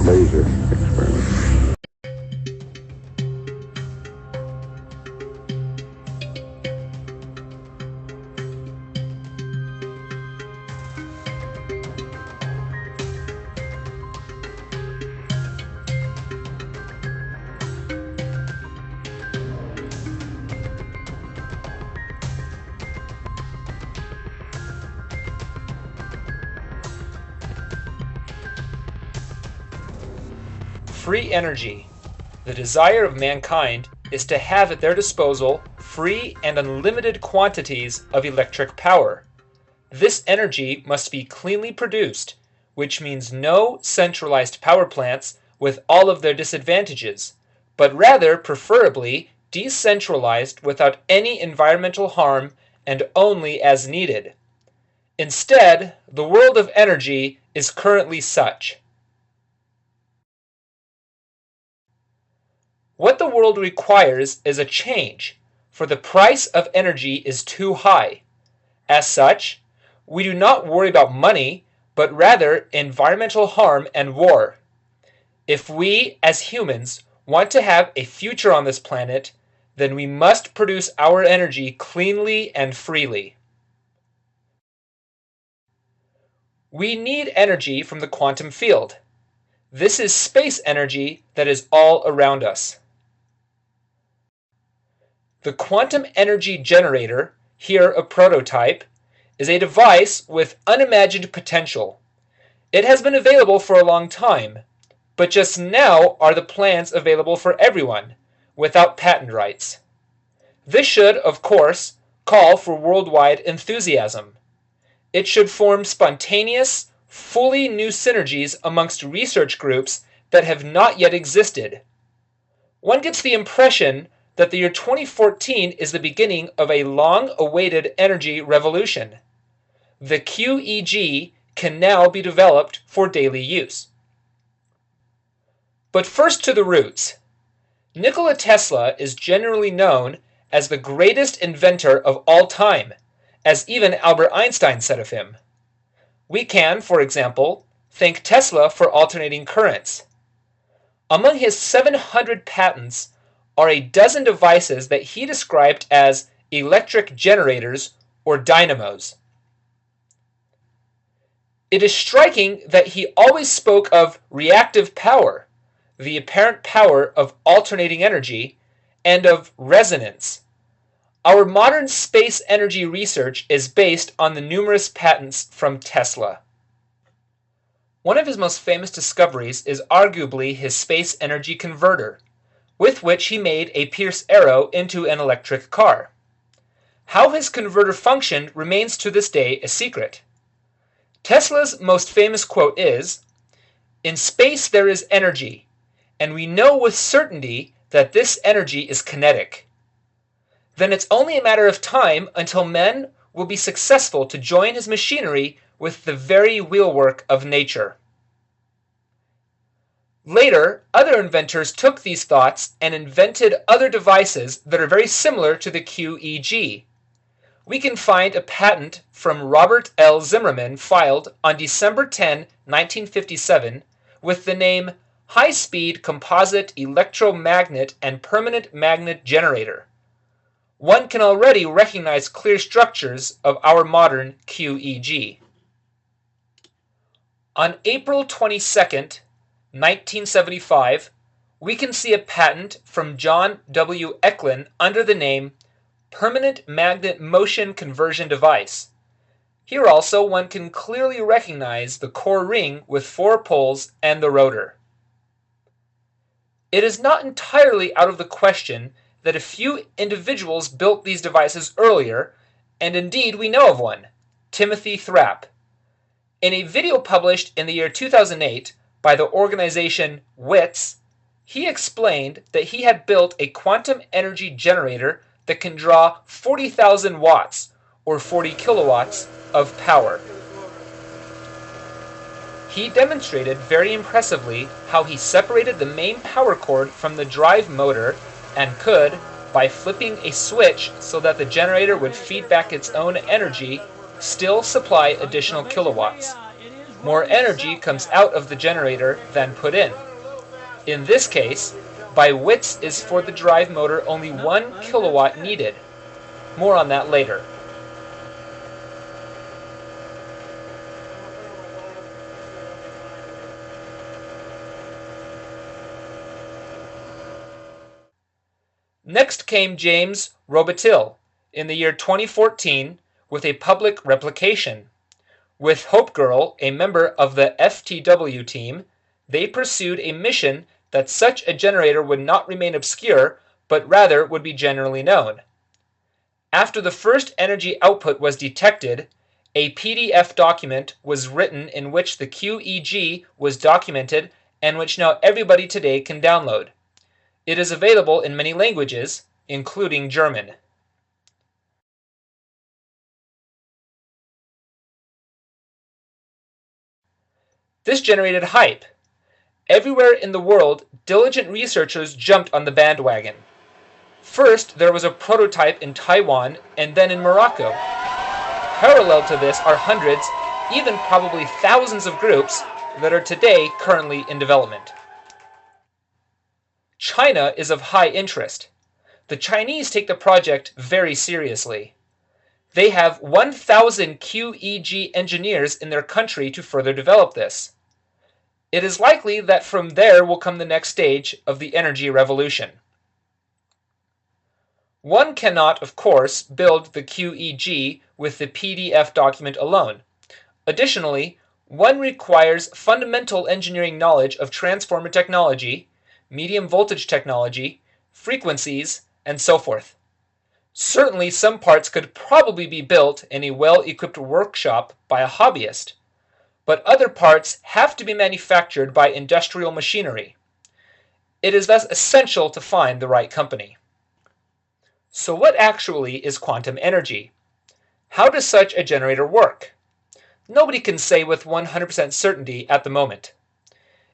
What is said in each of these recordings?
laser experiment. Free energy. The desire of mankind is to have at their disposal free and unlimited quantities of electric power. This energy must be cleanly produced, which means no centralized power plants with all of their disadvantages, but rather, preferably, decentralized without any environmental harm and only as needed. Instead, the world of energy is currently such. What the world requires is a change, for the price of energy is too high. As such, we do not worry about money, but rather environmental harm and war. If we, as humans, want to have a future on this planet, then we must produce our energy cleanly and freely. We need energy from the quantum field. This is space energy that is all around us. The quantum energy generator, here a prototype, is a device with unimagined potential. It has been available for a long time, but just now are the plans available for everyone, without patent rights. This should, of course, call for worldwide enthusiasm. It should form spontaneous, fully new synergies amongst research groups that have not yet existed. One gets the impression that the year 2014 is the beginning of a long-awaited energy revolution. The QEG can now be developed for daily use. But first to the roots. Nikola Tesla is generally known as the greatest inventor of all time, as even Albert Einstein said of him. We can, for example, thank Tesla for alternating currents. Among his 700 patents are a dozen devices that he described as electric generators or dynamos. It is striking that he always spoke of reactive power, the apparent power of alternating energy, and of resonance. Our modern space energy research is based on the numerous patents from Tesla. One of his most famous discoveries is arguably his space energy converter, with which he made a Pierce arrow into an electric car. How his converter functioned remains to this day a secret. Tesla's most famous quote is, "In space there is energy, and we know with certainty that this energy is kinetic. Then it's only a matter of time until men will be successful to join his machinery with the very wheelwork of nature." Later, other inventors took these thoughts and invented other devices that are very similar to the QEG. We can find a patent from Robert L. Zimmerman filed on December 10, 1957, with the name High-Speed Composite Electromagnet and Permanent Magnet Generator. One can already recognize clear structures of our modern QEG. On April 22, 1975, we can see a patent from John W. Eklund under the name Permanent Magnet Motion Conversion Device. Here also one can clearly recognize the core ring with 4 poles and the rotor. It is not entirely out of the question that a few individuals built these devices earlier, and indeed we know of one, Timothy Thrapp. In a video published in the year 2008, by the organization WITS, he explained that he had built a quantum energy generator that can draw 40,000 watts, or 40 kilowatts, of power. He demonstrated very impressively how he separated the main power cord from the drive motor and could, by flipping a switch so that the generator would feed back its own energy, still supply additional kilowatts. more energy comes out of the generator than put in. In this case, by Witts is for the drive motor only 1 kilowatt needed. More on that later. Next came James Robitil in the year 2014 with a public replication. With Hope Girl, a member of the FTW team, they pursued a mission that such a generator would not remain obscure, but rather would be generally known. After the first energy output was detected, a PDF document was written in which the QEG was documented and which now everybody today can download. It is available in many languages, including German. This generated hype. Everywhere in the world, diligent researchers jumped on the bandwagon. First, there was a prototype in Taiwan and then in Morocco. Parallel to this are hundreds, even probably thousands of groups that are today currently in development. China is of high interest. The Chinese take the project very seriously. They have 1,000 QEG engineers in their country to further develop this. It is likely that from there will come the next stage of the energy revolution. One cannot, of course, build the QEG with the PDF document alone. Additionally, one requires fundamental engineering knowledge of transformer technology, medium voltage technology, frequencies, and so forth. Certainly some parts could probably be built in a well-equipped workshop by a hobbyist, but other parts have to be manufactured by industrial machinery. It is thus essential to find the right company. So what actually is quantum energy? How does such a generator work? Nobody can say with 100% certainty at the moment.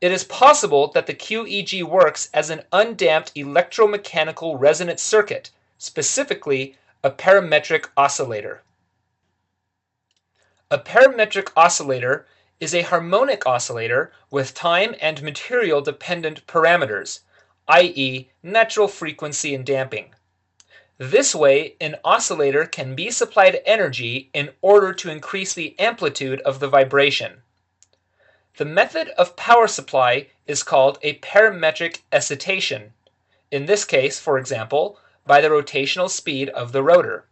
It is possible that the QEG works as an undamped electromechanical resonance circuit, specifically a parametric oscillator. A parametric oscillator is a harmonic oscillator with time and material dependent parameters, i.e., natural frequency and damping. This way, an oscillator can be supplied energy in order to increase the amplitude of the vibration. The method of power supply is called a parametric excitation, in this case, for example, by the rotational speed of the rotor.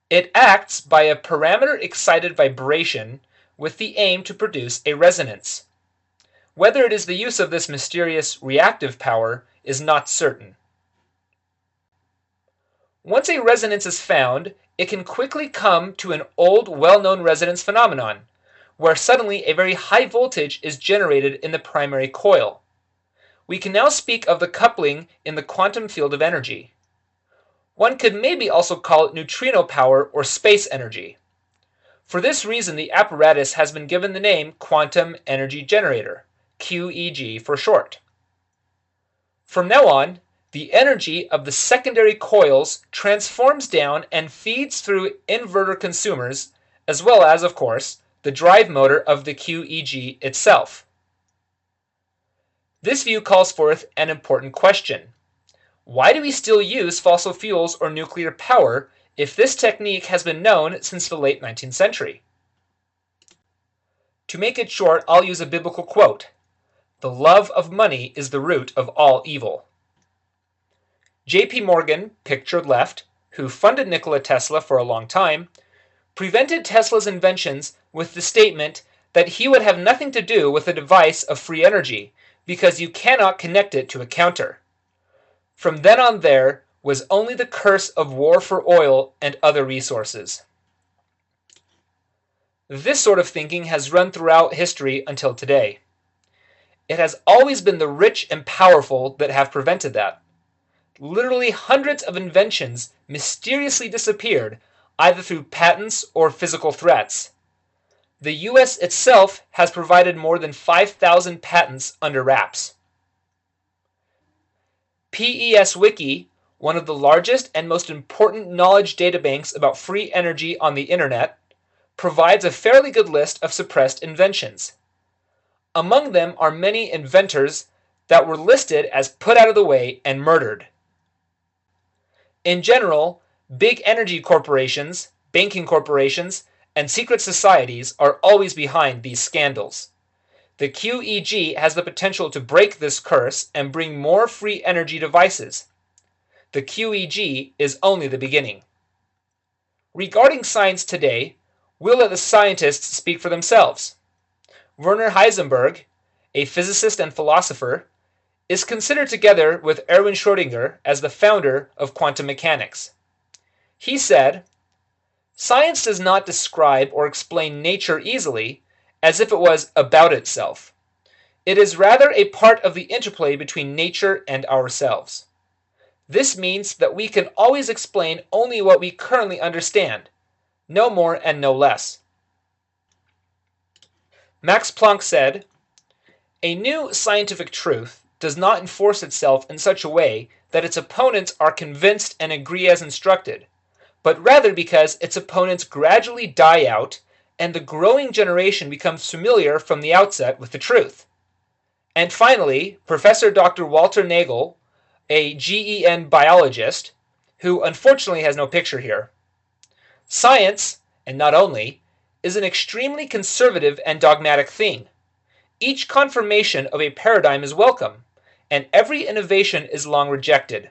It acts by a parameter-excited vibration with the aim to produce a resonance. Whether it is the use of this mysterious reactive power is not certain. Once a resonance is found, it can quickly come to an old well-known resonance phenomenon, where suddenly a very high voltage is generated in the primary coil. We can now speak of the coupling in the quantum field of energy. One could maybe also call it neutrino power or space energy. For this reason, the apparatus has been given the name quantum energy generator, QEG for short. From now on, the energy of the secondary coils transforms down and feeds through inverter consumers, as well as, of course, the drive motor of the QEG itself. This view calls forth an important question. Why do we still use fossil fuels or nuclear power if this technique has been known since the late 19th century? To make it short, I'll use a biblical quote. The love of money is the root of all evil. J.P. Morgan, pictured left, who funded Nikola Tesla for a long time, prevented Tesla's inventions with the statement that he would have nothing to do with a device of free energy because you cannot connect it to a counter. From then on there was only the curse of war for oil and other resources. This sort of thinking has run throughout history until today. It has always been the rich and powerful that have prevented that. Literally hundreds of inventions mysteriously disappeared either through patents or physical threats. The US itself has provided more than 5,000 patents under wraps. PES Wiki, one of the largest and most important knowledge databanks about free energy on the internet, provides a fairly good list of suppressed inventions. Among them are many inventors that were listed as put out of the way and murdered. In general, big energy corporations, banking corporations, and secret societies are always behind these scandals. The QEG has the potential to break this curse and bring more free energy devices. The QEG is only the beginning. Regarding science today, we'll let the scientists speak for themselves. Werner Heisenberg, a physicist and philosopher, is considered together with Erwin Schrödinger as the founder of quantum mechanics. He said, "Science does not describe or explain nature easily, as if it was about itself. It is rather a part of the interplay between nature and ourselves. This means that we can always explain only what we currently understand, no more and no less." Max Planck said, "A new scientific truth does not enforce itself in such a way that its opponents are convinced and agree as instructed, but rather because its opponents gradually die out and the growing generation becomes familiar from the outset with the truth." And finally, Professor Dr. Walter Nagel, a GEN biologist, who unfortunately has no picture here. "Science, and not only, is an extremely conservative and dogmatic thing. Each confirmation of a paradigm is welcome, and every innovation is long rejected.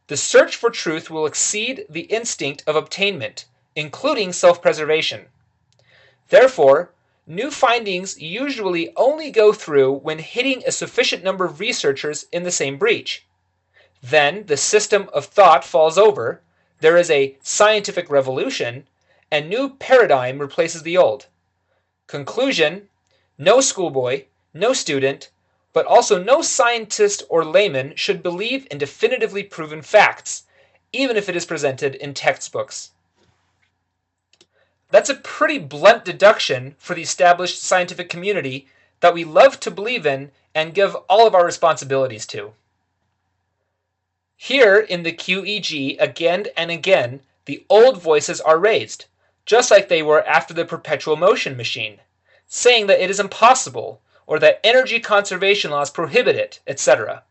The search for truth will exceed the instinct of obtainment, including self-preservation. Therefore, new findings usually only go through when hitting a sufficient number of researchers in the same breach. Then the system of thought falls over, there is a scientific revolution, and new paradigm replaces the old. Conclusion: no schoolboy, no student, but also no scientist or layman should believe in definitively proven facts, even if it is presented in textbooks." That's a pretty blunt deduction for the established scientific community that we love to believe in and give all of our responsibilities to. Here in the QEG, again and again, the old voices are raised, just like they were after the perpetual motion machine, saying that it is impossible, or that energy conservation laws prohibit it, etc.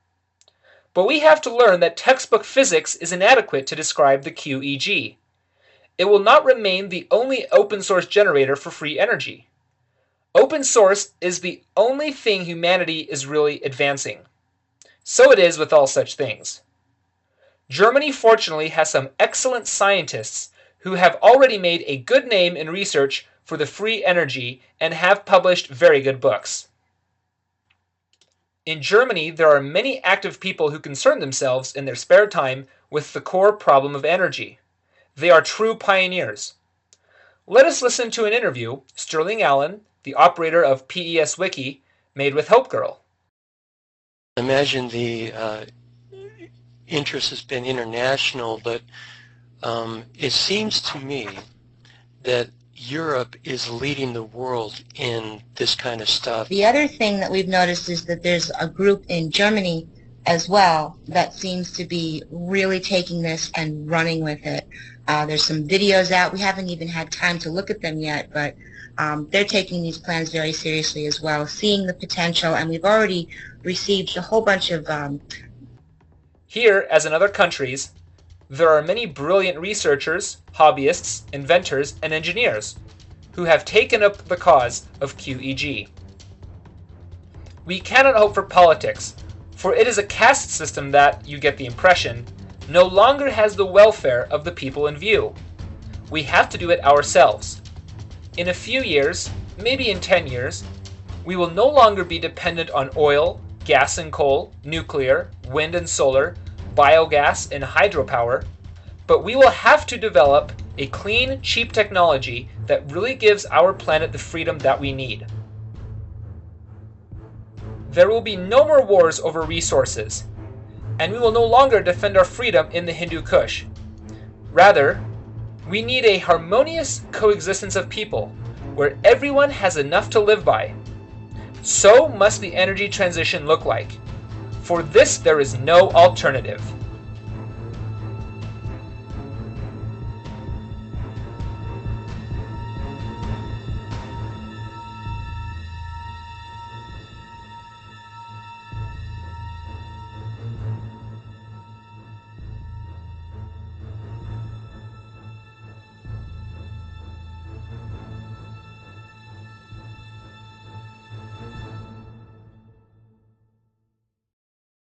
But we have to learn that textbook physics is inadequate to describe the QEG. It will not remain the only open source generator for free energy. Open source is the only thing humanity is really advancing. So it is with all such things. Germany fortunately has some excellent scientists who have already made a good name in research for the free energy and have published very good books. In Germany, there are many active people who concern themselves in their spare time with the core problem of energy. They are true pioneers. Let us listen to an interview Sterling Allen, the operator of PES Wiki, made with Hope Girl. Imagine the interest has been international, but it seems to me that Europe is leading the world in this kind of stuff. The other thing that we've noticed is that there's a group in Germany as well that seems to be really taking this and running with it. There's some videos out. We haven't even had time to look at them yet, but they're taking these plans very seriously as well, seeing the potential, and we've already received a whole bunch of... Here, as in other countries, there are many brilliant researchers, hobbyists, inventors, and engineers who have taken up the cause of QEG. We cannot hope for politics, for it is a caste system that, you get the impression, no longer has the welfare of the people in view. We have to do it ourselves. In a few years, maybe in 10 years, we will no longer be dependent on oil, gas and coal, nuclear, wind and solar, biogas and hydropower, but we will have to develop a clean, cheap technology that really gives our planet the freedom that we need. There will be no more wars over resources, and we will no longer defend our freedom in the Hindu Kush. Rather, we need a harmonious coexistence of people, where everyone has enough to live by. So must the energy transition look like. For this there is no alternative.